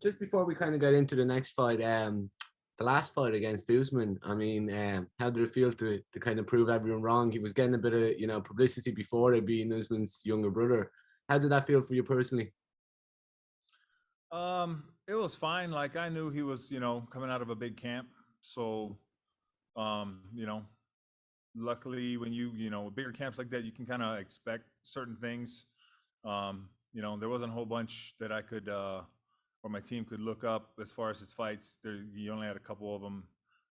just before we kind of get into the next fight, the last fight against Usman, I mean, how did it feel to kind of prove everyone wrong? He was getting a bit of, publicity before it being Usman's younger brother. How did that feel for you personally? It was fine. Like I knew he was, coming out of a big camp. So, um, you know, luckily when bigger camps like that, you can kind of expect certain things. There wasn't a whole bunch that I could, or my team could look up as far as his fights. You only had a couple of them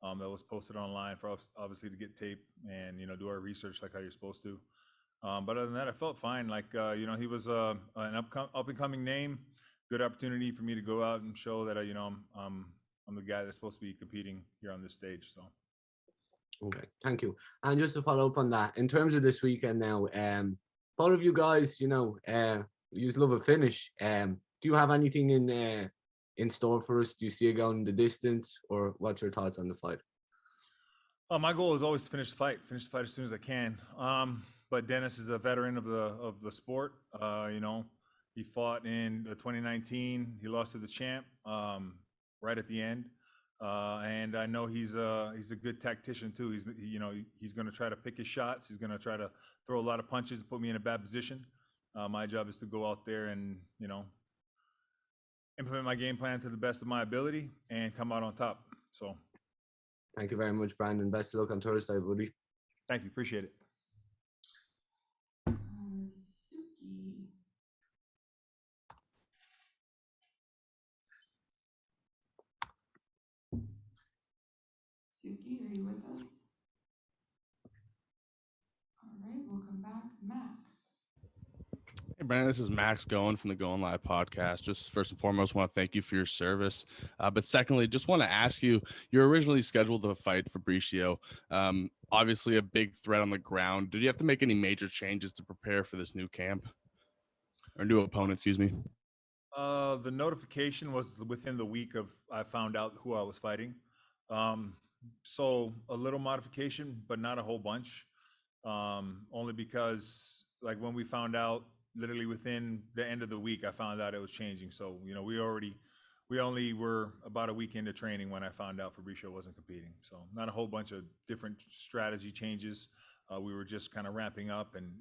that was posted online for us, obviously, to get tape and do our research like how you're supposed to. But other than that, I felt fine. Like he was an up and coming name. Good opportunity for me to go out and show that I'm the guy that's supposed to be competing here on this stage. So. Okay, thank you. And just to follow up on that, in terms of this weekend now, both of you guys, you love a finish. Do you have anything in store for us? Do you see it going the distance, or what's your thoughts on the fight? My goal is always to finish the fight as soon as I can. But Denis is a veteran of the sport. He fought in 2019. He lost to the champ right at the end. And I know he's a good tactician too. He's going to try to pick his shots. He's going to try to throw a lot of punches and put me in a bad position. My job is to go out there and implement my game plan to the best of my ability and come out on top. So. Thank you very much, Brandon. Best of luck on Thursday, buddy. Thank you. Appreciate it. Suki, are you with us? All right, welcome back, Max. Hey, Brandon, this is Max Going from the Going Live podcast. Just first and foremost, want to thank you for your service. But secondly, just want to ask you, you were originally scheduled to fight Fabricio. Obviously a big threat on the ground. Did you have to make any major changes to prepare for this new camp or new opponent, excuse me? The notification was within the week of I found out who I was fighting. So a little modification, but not a whole bunch. Only because like when we found out, literally within the end of the week, I found out it was changing. So, we only were about a week into training when I found out Fabricio wasn't competing. So not a whole bunch of different strategy changes. We were just kind of ramping up and,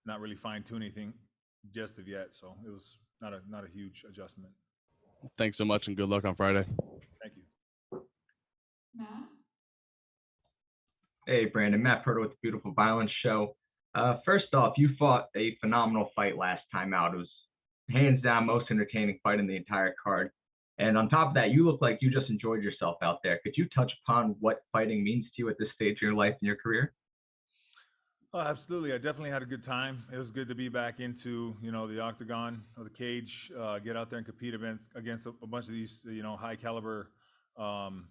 not really fine tuning anything just of yet. So it was not a huge adjustment. Thanks so much and good luck on Friday. Thank you. Matt? Hey, Brandon. Matt Purdo with the Beautiful Violence Show. First off, you fought a phenomenal fight last time out. It was hands down most entertaining fight in the entire card. And on top of that, you look like you just enjoyed yourself out there. Could you touch upon what fighting means to you at this stage of your life and your career? Oh, absolutely. I definitely had a good time. It was good to be back into, the octagon or the cage, get out there and compete against a bunch of these, high caliber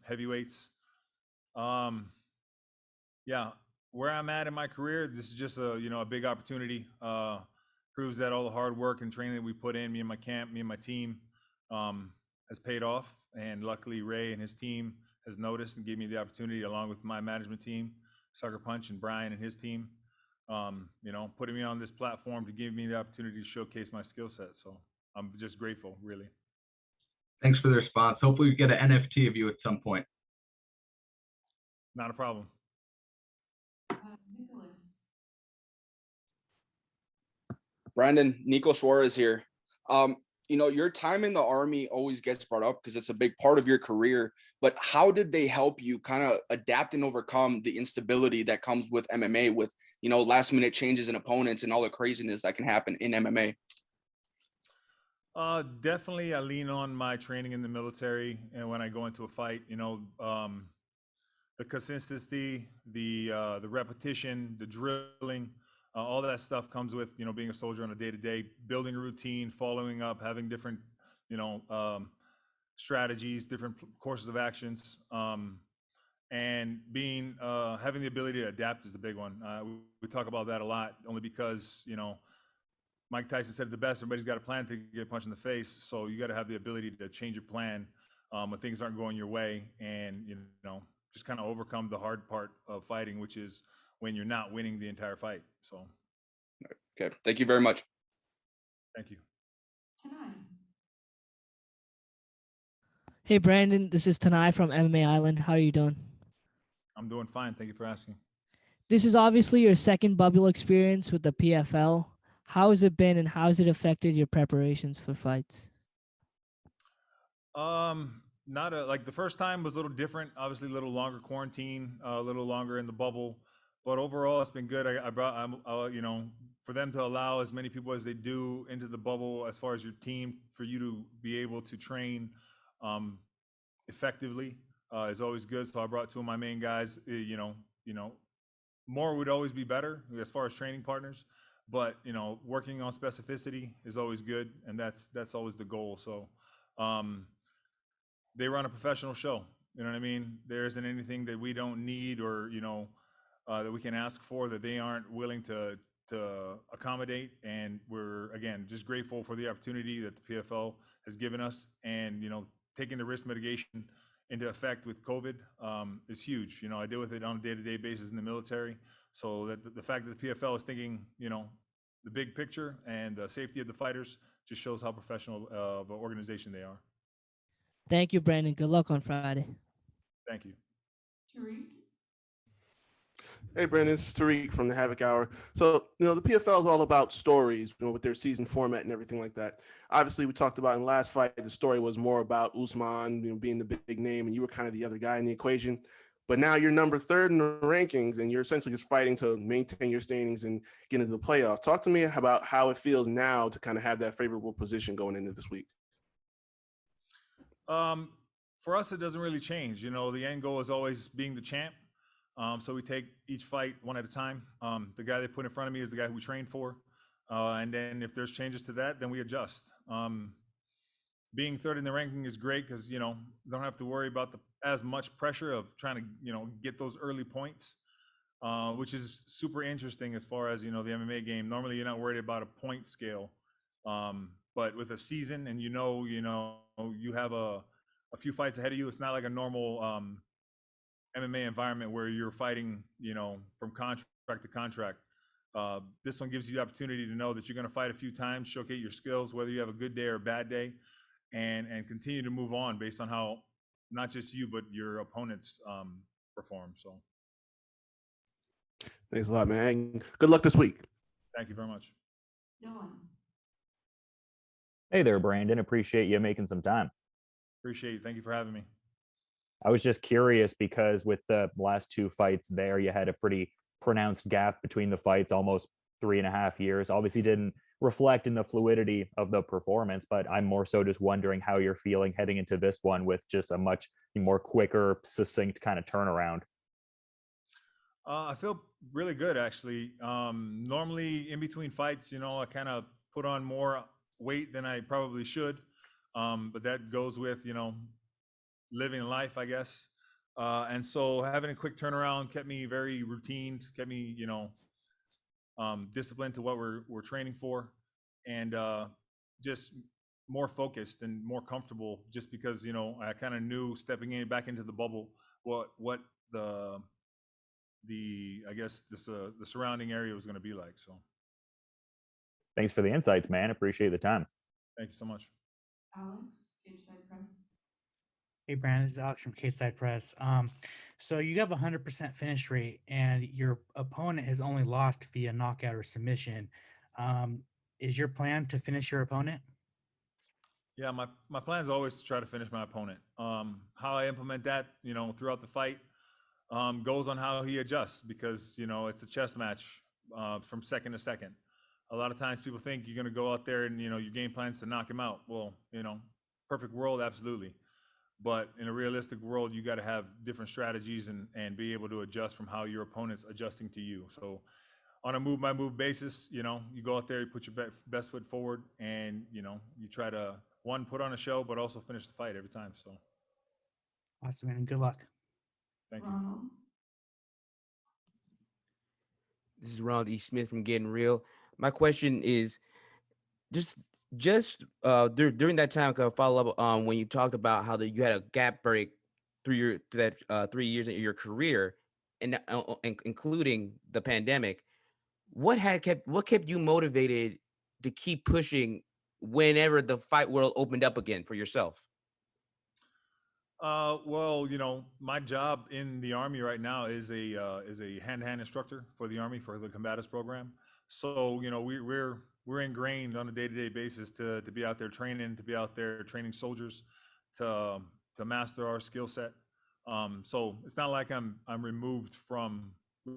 heavyweights. Yeah, where I'm at in my career, this is just a big opportunity. Proves that all the hard work and training that we put in, me and my camp, me and my team, has paid off. And luckily, Ray and his team has noticed and gave me the opportunity, along with my management team, Sucker Punch and Brian and his team, putting me on this platform to give me the opportunity to showcase my skill set. So I'm just grateful, really. Thanks for the response. Hopefully we get an NFT of you at some point. Not a problem. Nicholas. Brandon, Nico Suarez here. Your time in the Army always gets brought up because it's a big part of your career, but how did they help you kind of adapt and overcome the instability that comes with MMA with, last minute changes in opponents and all the craziness that can happen in MMA? Definitely I lean on my training in the military. And when I go into a fight, the consistency, the repetition, the drilling, all that stuff comes with, being a soldier on a day-to-day, building a routine, following up, having different, strategies, different courses of actions, and having the ability to adapt is a big one. We talk about that a lot, only because, Mike Tyson said it the best, everybody's got a plan to get punched in the face. So you got to have the ability to change your plan when things aren't going your way, and, just kind of overcome the hard part of fighting, which is when you're not winning the entire fight. So. Okay. Thank you very much. Thank you. Tanai. Hey Brandon, this is Tanai from MMA Island. How are you doing? I'm doing fine. Thank you for asking. This is obviously your second bubble experience with the PFL. How has it been and how has it affected your preparations for fights? Not a like the first time was a little different. Obviously, a little longer quarantine, a little longer in the bubble, but overall, it's been good. I brought, for them to allow as many people as they do into the bubble, as far as your team, for you to be able to train, um, effectively, is always good. So I brought two of my main guys. More would always be better as far as training partners, but working on specificity is always good, and that's always the goal. So. Um, they run a professional show. You know what I mean? There isn't anything that we don't need or that we can ask for that they aren't willing to accommodate. And we're again just grateful for the opportunity that the PFL has given us, and taking the risk mitigation into effect with COVID is huge. I deal with it on a day-to-day basis in the military, so that the fact that the PFL is thinking the big picture and the safety of the fighters just shows how professional of an organization they are. Thank you, Brandon. Good luck on Friday. Thank you. Tariq. Hey, Brandon, this is Tariq from the Havoc Hour. So, the PFL is all about stories, with their season format and everything like that. Obviously, we talked about in the last fight, the story was more about Usman, being the big name, and you were kind of the other guy in the equation. But now you're number third in the rankings, and you're essentially just fighting to maintain your standings and get into the playoffs. Talk to me about how it feels now to kind of have that favorable position going into this week. For us, it doesn't really change. The end goal is always being the champ. So we take each fight one at a time. The guy they put in front of me is the guy who we trained for. And then if there's changes to that, then we adjust. Being third in the ranking is great because, don't have to worry about as much pressure of trying to, get those early points, which is super interesting as far as, the MMA game. Normally, you're not worried about a point scale. But with a season and, you have a few fights ahead of you, it's not like a normal MMA environment where you're fighting, from contract to contract. This one gives you the opportunity to know that you're going to fight a few times, showcase your skills, whether you have a good day or a bad day, and continue to move on based on how not just you but your opponents perform. So, Thanks a lot, man. Good luck this week. thank you very much. Dylan. Hey there, Brandon. Appreciate you making some time. Appreciate it. Thank you for having me. I was just curious because with the last two fights there, you had a pretty pronounced gap between the fights, almost 3.5 years. Obviously didn't reflect in the fluidity of the performance, but I'm more so just wondering how you're feeling heading into this one with just a much more quicker, succinct kind of turnaround. I feel really good, actually. Normally in between fights, I kind of put on more weight than I probably should. But that goes with, living life, I guess. And so having a quick turnaround kept me very routine, kept me, disciplined to what we're training for, and just more focused and more comfortable, just because, I kind of knew stepping back into the bubble, what the I guess the surrounding area was going to be like. So Thanks for the insights, man. Appreciate the time. thank you so much. Alex, Cage Side Press. Hey, Brandon, this is Alex from K-Side Press. So you have a 100% finish rate, and your opponent has only lost via knockout or submission. Is your plan to finish your opponent? Yeah, my plan is always to try to finish my opponent. How I implement that, throughout the fight, goes on how he adjusts, because it's a chess match from second to second. A lot of times people think you're going to go out there and your game plan is to knock him out. Well, perfect world, absolutely. But in a realistic world, you got to have different strategies and be able to adjust from how your opponent's adjusting to you. So on a move by move basis, you go out there, you put your best foot forward, and you try to put on a show, but also finish the fight every time. So Awesome, man. Good luck. thank you. Ronald. This is Ronald E. Smith from Getting Real. My question is during that time, kind of follow up on when you talked about how you had a gap break through that 3 years of your career, and including the pandemic. What kept you motivated to keep pushing whenever the fight world opened up again for yourself? Well, my job in the Army right now is a hand-to-hand instructor for the Army for the combatives program. So, we're ingrained on a day-to-day basis to be out there training, to be out there training soldiers, to master our skill set. So it's not like I'm removed from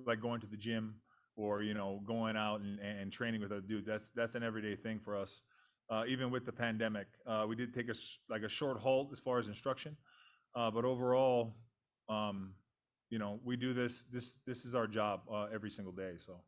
like going to the gym or going out and training with other dudes. That's an everyday thing for us. Even with the pandemic, we did take a short halt as far as instruction. But overall, we do this is our job every single day. So